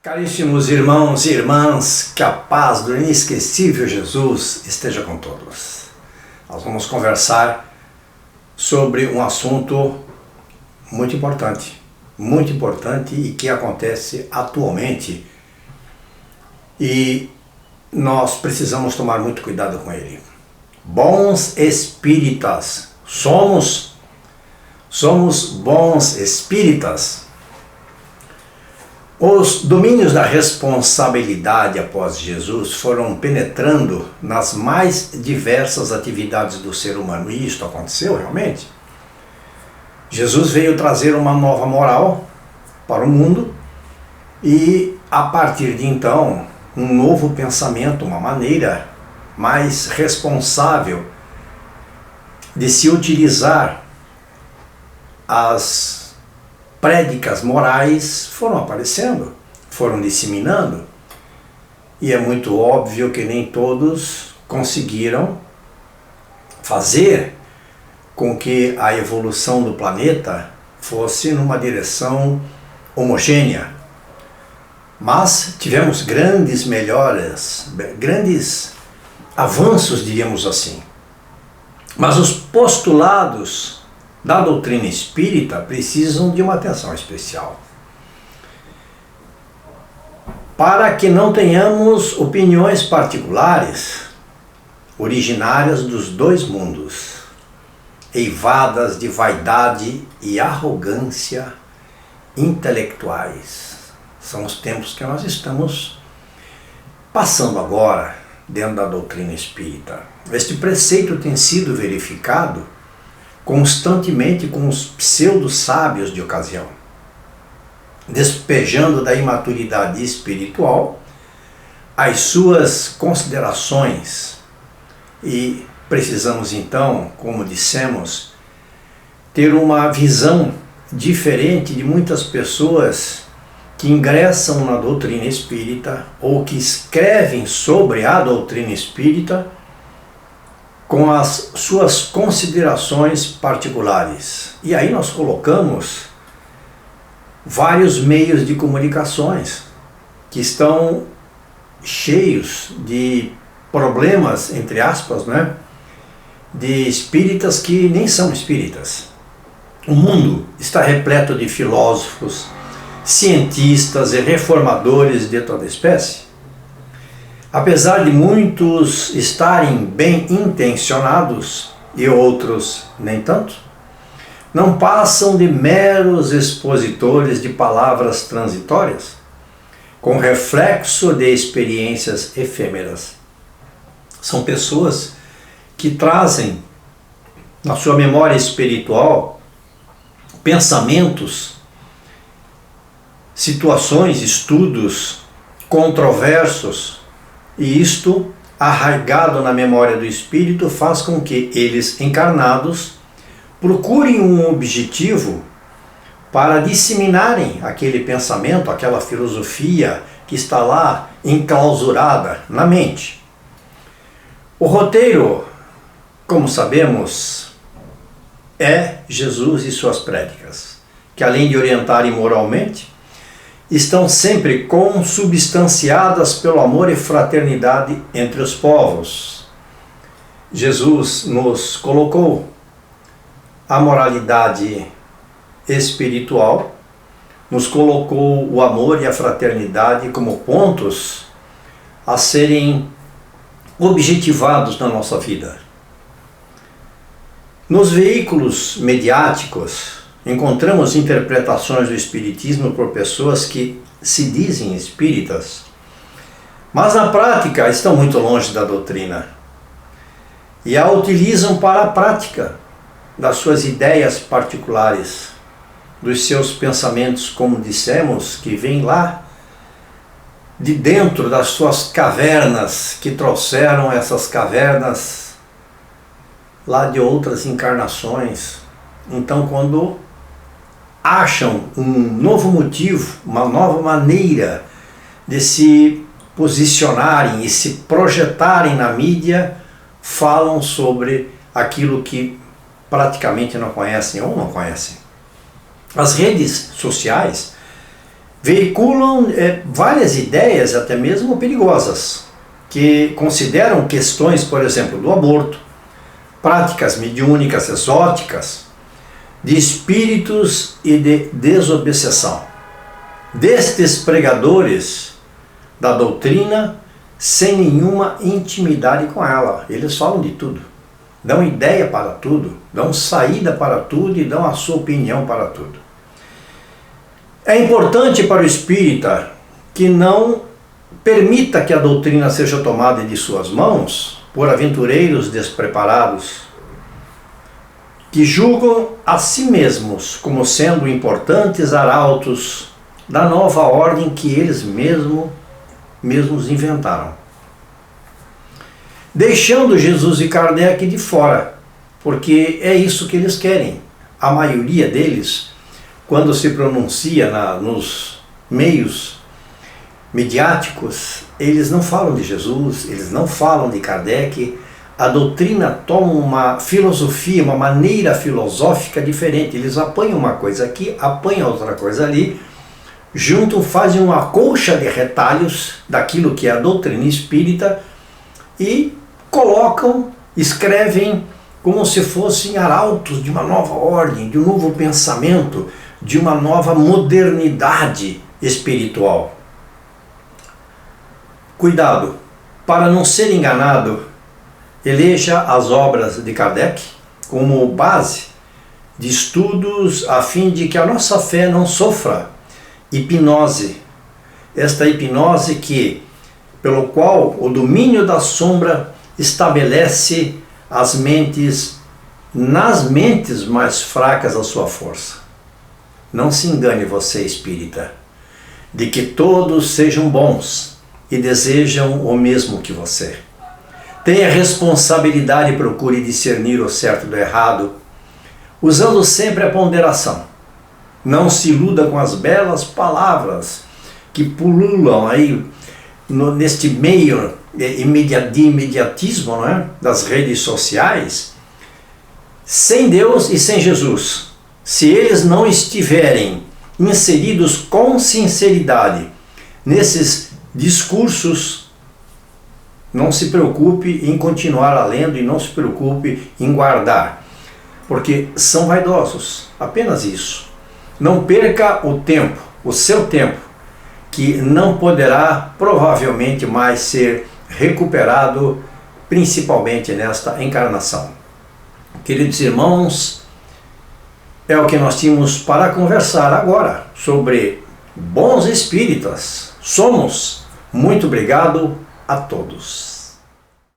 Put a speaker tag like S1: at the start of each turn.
S1: Caríssimos irmãos e irmãs, que a paz do inesquecível Jesus esteja com todos. Nós vamos conversar sobre um assunto muito importante e que acontece atualmente e nós precisamos tomar muito cuidado com ele. Bons espíritas, somos bons espíritas. Os domínios da responsabilidade após Jesus foram penetrando nas mais diversas atividades do ser humano. E isto aconteceu realmente. Jesus veio trazer uma nova moral para o mundo e, a partir de então, um novo pensamento, uma maneira mais responsável de se utilizar as prédicas morais foram aparecendo, foram disseminando, e é muito óbvio que nem todos conseguiram fazer com que a evolução do planeta fosse numa direção homogênea. Mas tivemos grandes melhoras, grandes avanços, diríamos assim. Mas os postulados da doutrina espírita precisam de uma atenção especial. Para que não tenhamos opiniões particulares, originárias dos dois mundos, eivadas de vaidade e arrogância intelectuais. São os tempos que nós estamos passando agora dentro da doutrina espírita. Este preceito tem sido verificado constantemente com os pseudo-sábios de ocasião, despejando da imaturidade espiritual as suas considerações. E precisamos então, como dissemos, ter uma visão diferente de muitas pessoas que ingressam na doutrina espírita ou que escrevem sobre a doutrina espírita com as suas considerações particulares. E aí nós colocamos vários meios de comunicações que estão cheios de problemas, entre aspas, né? De espíritas que nem são espíritas. O mundo está repleto de filósofos, cientistas e reformadores de toda espécie. Apesar de muitos estarem bem intencionados e outros nem tanto, não passam de meros expositores de palavras transitórias, com reflexo de experiências efêmeras. São pessoas que trazem na sua memória espiritual pensamentos, situações, estudos controversos. E isto, arraigado na memória do espírito, faz com que eles, encarnados, procurem um objetivo para disseminarem aquele pensamento, aquela filosofia que está lá enclausurada na mente. O roteiro, como sabemos, é Jesus e suas prédicas, que além de orientarem moralmente, estão sempre consubstanciadas pelo amor e fraternidade entre os povos. Jesus nos colocou a moralidade espiritual, nos colocou o amor e a fraternidade como pontos a serem objetivados na nossa vida. Nos veículos mediáticos, encontramos interpretações do espiritismo por pessoas que se dizem espíritas, mas na prática estão muito longe da doutrina e a utilizam para a prática das suas ideias particulares, dos seus pensamentos, como dissemos, que vêm lá de dentro das suas cavernas, que trouxeram essas cavernas lá de outras encarnações. Então, quando acham um novo motivo, uma nova maneira de se posicionarem e se projetarem na mídia, falam sobre aquilo que praticamente não conhecem ou não conhecem. As redes sociais veiculam várias ideias, até mesmo perigosas, que consideram questões, por exemplo, do aborto, práticas mediúnicas exóticas, de espíritos e de desobsessão. Destes pregadores da doutrina, sem nenhuma intimidade com ela. Eles falam de tudo, dão ideia para tudo, dão saída para tudo e dão a sua opinião para tudo. É importante para o espírita que não permita que a doutrina seja tomada de suas mãos por aventureiros despreparados, que julgam a si mesmos como sendo importantes arautos da nova ordem que eles mesmos inventaram, deixando Jesus e Kardec de fora, porque é isso que eles querem. A maioria deles, quando se pronuncia nos meios midiáticos, eles não falam de Jesus, eles não falam de Kardec. A doutrina toma uma filosofia, uma maneira filosófica diferente. Eles apanham uma coisa aqui, apanham outra coisa ali, juntam, fazem uma colcha de retalhos daquilo que é a doutrina espírita e colocam, escrevem como se fossem arautos de uma nova ordem, de um novo pensamento, de uma nova modernidade espiritual. Cuidado, para não ser enganado, eleja as obras de Kardec como base de estudos a fim de que a nossa fé não sofra hipnose. Esta hipnose pelo qual o domínio da sombra estabelece as mentes, nas mentes mais fracas a sua força. Não se engane você, espírita, de que todos sejam bons e desejam o mesmo que você. Tenha responsabilidade e procure discernir o certo do errado, usando sempre a ponderação. Não se iluda com as belas palavras que pululam aí neste meio de imediatismo, não é? Das redes sociais, sem Deus e sem Jesus. Se eles não estiverem inseridos com sinceridade nesses discursos, não se preocupe em continuar lendo e não se preocupe em guardar, porque são vaidosos, apenas isso. Não perca o tempo, o seu tempo, que não poderá provavelmente mais ser recuperado, principalmente nesta encarnação. Queridos irmãos, é o que nós tínhamos para conversar agora sobre bons espíritas. Somos. Muito obrigado a todos.